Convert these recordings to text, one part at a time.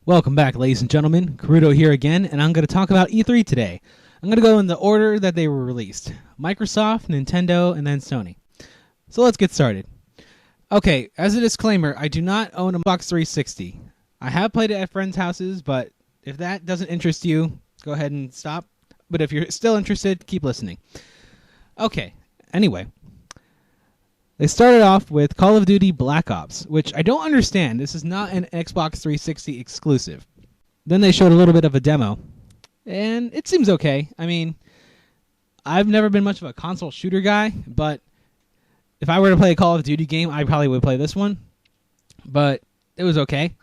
Welcome back, ladies and gentlemen. Karuto here again, and I'm going to talk about E3 today. I'm going to go in the order that they were released. Microsoft, Nintendo, and then Sony. So let's get started. Okay, as a disclaimer, I do not own a Xbox 360. I have played it at friends' houses, but if that doesn't interest you, go ahead and stop. But if you're still interested, keep listening. Okay, anyway. They started off with Call of Duty Black Ops, which I don't understand. This is not an Xbox 360 exclusive. Then they showed a little bit of a demo, and it seems okay. I mean, I've never been much of a console shooter guy, but if I were to play a Call of Duty game, I probably would play this one. But it was okay.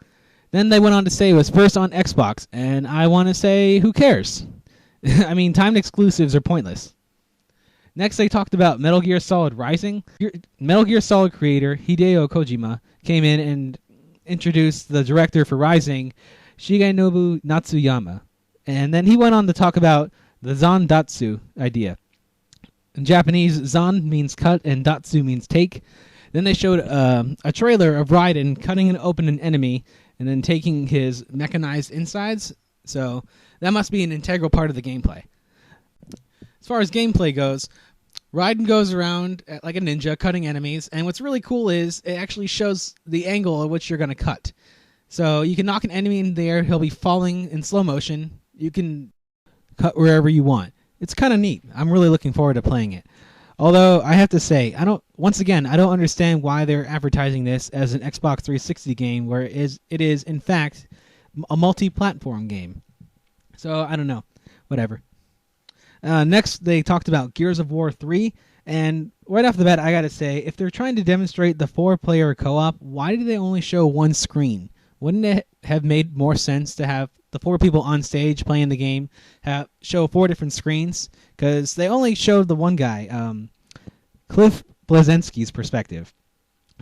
Then they went on to say it was first on Xbox, and I want to say, who cares? I mean, timed exclusives are pointless. Next, they talked about Metal Gear Solid Rising. Metal Gear Solid creator Hideo Kojima came in and introduced the director for Rising, Shigenobu Natsuyama. And then he went on to talk about the Zandatsu idea. In Japanese, Zan means cut and Datsu means take. Then they showed a trailer of Raiden cutting open an enemy and then taking his mechanized insides. So that must be an integral part of the gameplay. As far as gameplay goes, Raiden goes around like a ninja cutting enemies, and what's really cool is it actually shows the angle at which you're going to cut. So you can knock an enemy in the air, he'll be falling in slow motion. You can cut wherever you want. It's kind of neat. I'm really looking forward to playing it. Although I have to say, I don't understand why they're advertising this as an Xbox 360 game where it is in fact a multi-platform game. So I don't know. Whatever. Next, they talked about Gears of War 3, and right off the bat, I gotta say, if they're trying to demonstrate the 4-player co-op, why do they only show one screen? Wouldn't it have made more sense to have the 4 people on stage playing the game show 4 different screens? Because they only showed the one guy, Cliff Bleszinski's perspective.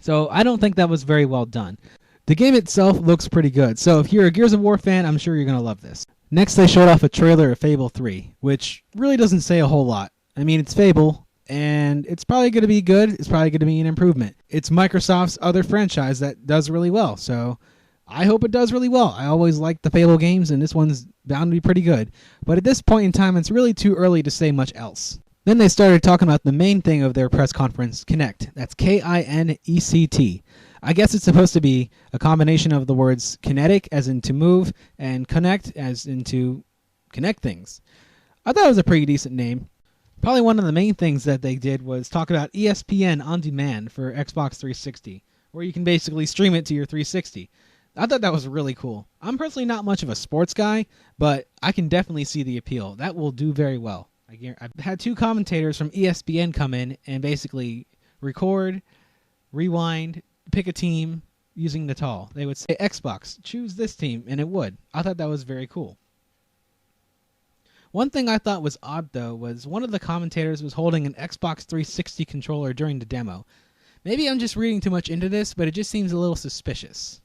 So I don't think that was very well done. The game itself looks pretty good, so if you're a Gears of War fan, I'm sure you're gonna love this. Next, they showed off a trailer of Fable 3, which really doesn't say a whole lot. I mean, it's Fable, and it's probably going to be good. It's probably going to be an improvement. It's Microsoft's other franchise that does really well, so I hope it does really well. I always like the Fable games, and this one's bound to be pretty good. But at this point in time, it's really too early to say much else. Then they started talking about the main thing of their press conference, Kinect. That's Kinect. I guess it's supposed to be a combination of the words kinetic, as in to move, and connect, as in to connect things. I thought it was a pretty decent name. Probably one of the main things that they did was talk about ESPN On Demand for Xbox 360, where you can basically stream it to your 360. I thought that was really cool. I'm personally not much of a sports guy, but I can definitely see the appeal. That will do very well. I've had 2 commentators from ESPN come in and basically record, rewind, pick a team using Natal. They would say, Xbox, choose this team, and it would. I thought that was very cool. One thing I thought was odd, though, was one of the commentators was holding an Xbox 360 controller during the demo. Maybe I'm just reading too much into this, but it just seems a little suspicious.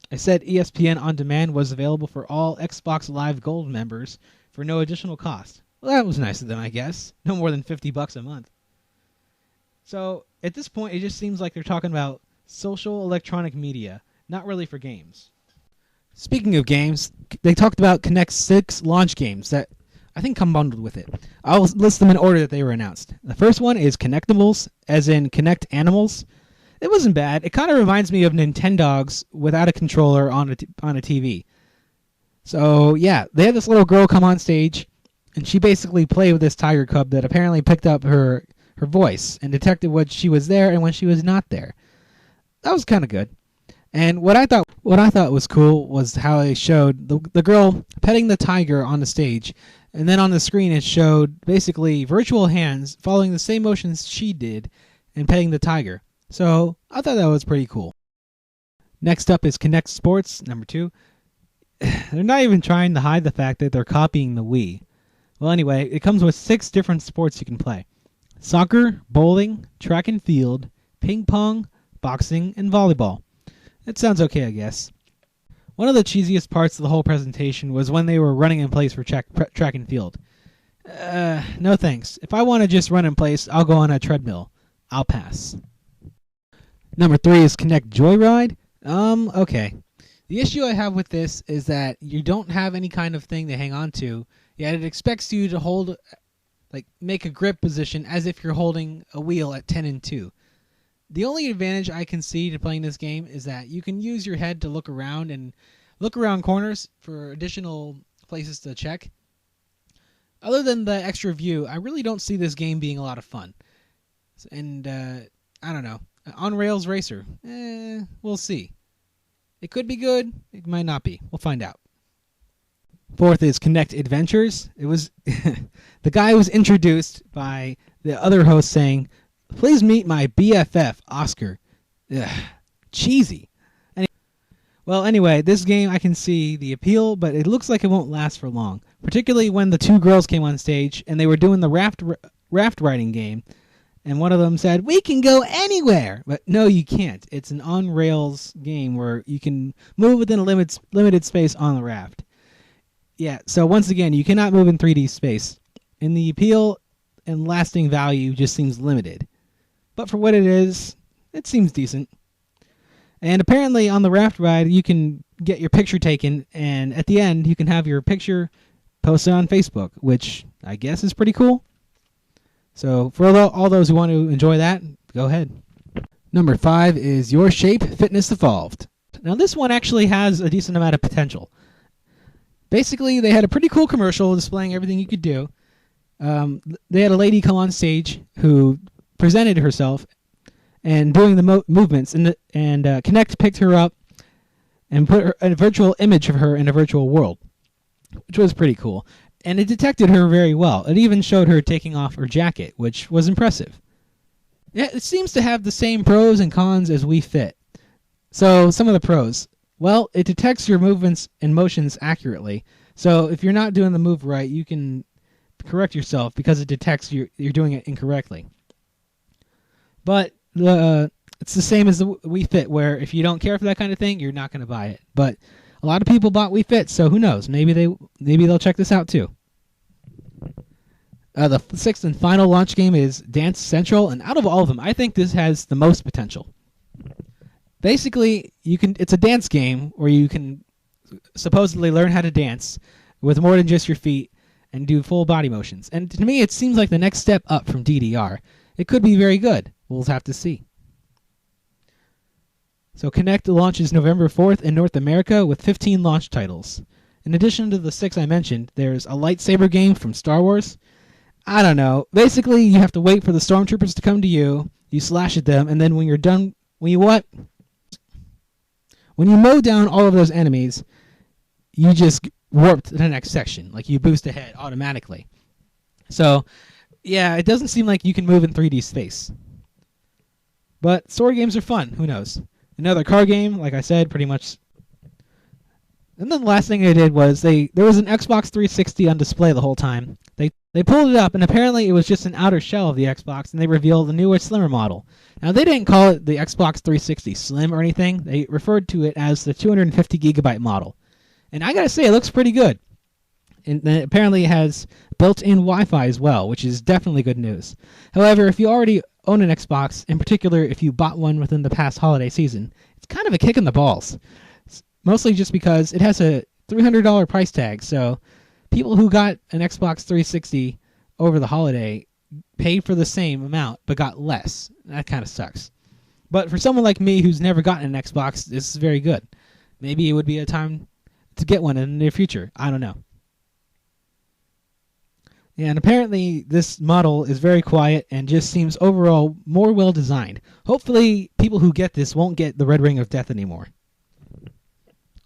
I said ESPN On Demand was available for all Xbox Live Gold members for no additional cost. Well, that was nice of them, I guess. No more than $50 a month. So, at this point, it just seems like they're talking about social electronic media, not really for games. Speaking of games, they talked about Kinect 6 launch games that I think come bundled with it. I'll list them in order that they were announced. The first one is Kinectables, as in Kinect Animals. It wasn't bad. It kind of reminds me of Nintendogs without a controller on a TV. So, yeah, they had this little girl come on stage, and she basically played with this tiger cub that apparently picked up her voice and detected when she was there and when she was not there. That was kind of good. And what I thought was cool was how they showed the girl petting the tiger on the stage, and then on the screen it showed basically virtual hands following the same motions she did and petting the tiger. So I thought that was pretty cool. Next up is Kinect Sports, number 2. They're not even trying to hide the fact that they're copying the Wii. Well, anyway, it comes with 6 different sports you can play. Soccer, bowling, track and field, ping pong, boxing, and volleyball. It sounds okay, I guess. One of the cheesiest parts of the whole presentation was when they were running in place for track and field. No thanks. If I want to just run in place, I'll go on a treadmill. I'll pass. Number 3 is Kinect Joyride. Okay. The issue I have with this is that you don't have any kind of thing to hang on to, yet it expects you to hold, like, make a grip position as if you're holding a wheel at 10 and 2. The only advantage I can see to playing this game is that you can use your head to look around and look around corners for additional places to check. Other than the extra view, I really don't see this game being a lot of fun. And, I don't know. On Rails Racer, we'll see. It could be good, it might not be. We'll find out. Fourth is Kinect Adventures. It was the guy was introduced by the other host saying, "Please meet my BFF, Oscar." Ugh, cheesy. Anyway, this game I can see the appeal, but it looks like it won't last for long. Particularly when the two girls came on stage and they were doing the raft riding game, and one of them said, "We can go anywhere!" But no, you can't. It's an on-rails game where you can move within a limited space on the raft. Yeah, so once again, you cannot move in 3D space. And the appeal and lasting value just seems limited. But for what it is, it seems decent. And apparently on the raft ride, you can get your picture taken, and at the end, you can have your picture posted on Facebook, which I guess is pretty cool. So for all those who want to enjoy that, go ahead. Number 5 is Your Shape Fitness Evolved. Now this one actually has a decent amount of potential. Basically, they had a pretty cool commercial displaying everything you could do. They had a lady come on stage who presented herself and doing the movements, and Kinect picked her up and put a virtual image of her in a virtual world, which was pretty cool. And it detected her very well. It even showed her taking off her jacket, which was impressive. It seems to have the same pros and cons as Wii Fit. So, some of the pros. Well, it detects your movements and motions accurately. So, if you're not doing the move right, you can correct yourself because it detects you're doing it incorrectly. But it's the same as the Wii Fit, where if you don't care for that kind of thing, you're not going to buy it. But a lot of people bought Wii Fit, so who knows? Maybe they'll check this out too. The sixth and final launch game is Dance Central, and out of all of them, I think this has the most potential. Basically, it's a dance game where you can supposedly learn how to dance with more than just your feet and do full body motions. And to me, it seems like the next step up from DDR. It could be very good. We'll have to see. So Kinect launches November 4th in North America with 15 launch titles. In addition to the 6 I mentioned, there's a lightsaber game from Star Wars. I don't know. Basically, you have to wait for the stormtroopers to come to you, you slash at them, and then when you're done, when you mow down all of those enemies, you just warp to the next section. Like, you boost ahead automatically. So, yeah, it doesn't seem like you can move in 3D space. But story games are fun. Who knows? Another car game, like I said, pretty much. And then the last thing they did was there was an Xbox 360 on display the whole time. They pulled it up, and apparently it was just an outer shell of the Xbox, and they revealed the newer, slimmer model. Now, they didn't call it the Xbox 360 Slim or anything. They referred to it as the 250 gigabyte model. And I gotta say, it looks pretty good. And apparently it has built-in Wi-Fi as well, which is definitely good news. However, if you already own an Xbox, in particular if you bought one within the past holiday season, it's kind of a kick in the balls. Mostly just because it has a $300 price tag, so people who got an Xbox 360 over the holiday paid for the same amount but got less. That kind of sucks. But for someone like me who's never gotten an Xbox, this is very good. Maybe it would be a time to get one in the near future. I don't know. And apparently this model is very quiet and just seems overall more well designed. Hopefully people who get this won't get the Red Ring of Death anymore.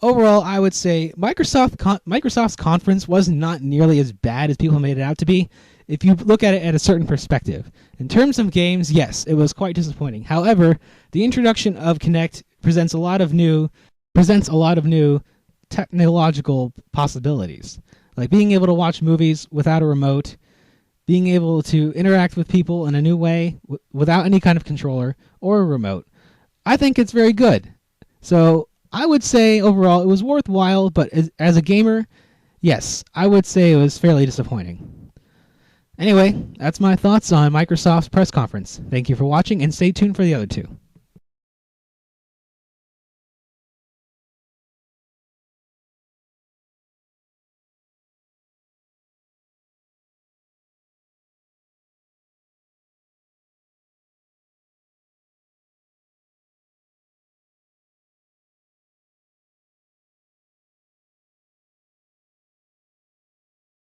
Overall, I would say Microsoft's conference was not nearly as bad as people made it out to be, if you look at it at a certain perspective. In terms of games, yes, it was quite disappointing. However, the introduction of Kinect presents a lot of new technological possibilities, like being able to watch movies without a remote, being able to interact with people in a new way without any kind of controller or a remote. I think it's very good. So I would say overall it was worthwhile, but as a gamer, yes, I would say it was fairly disappointing. Anyway, that's my thoughts on Microsoft's press conference. Thank you for watching, and stay tuned for the other two.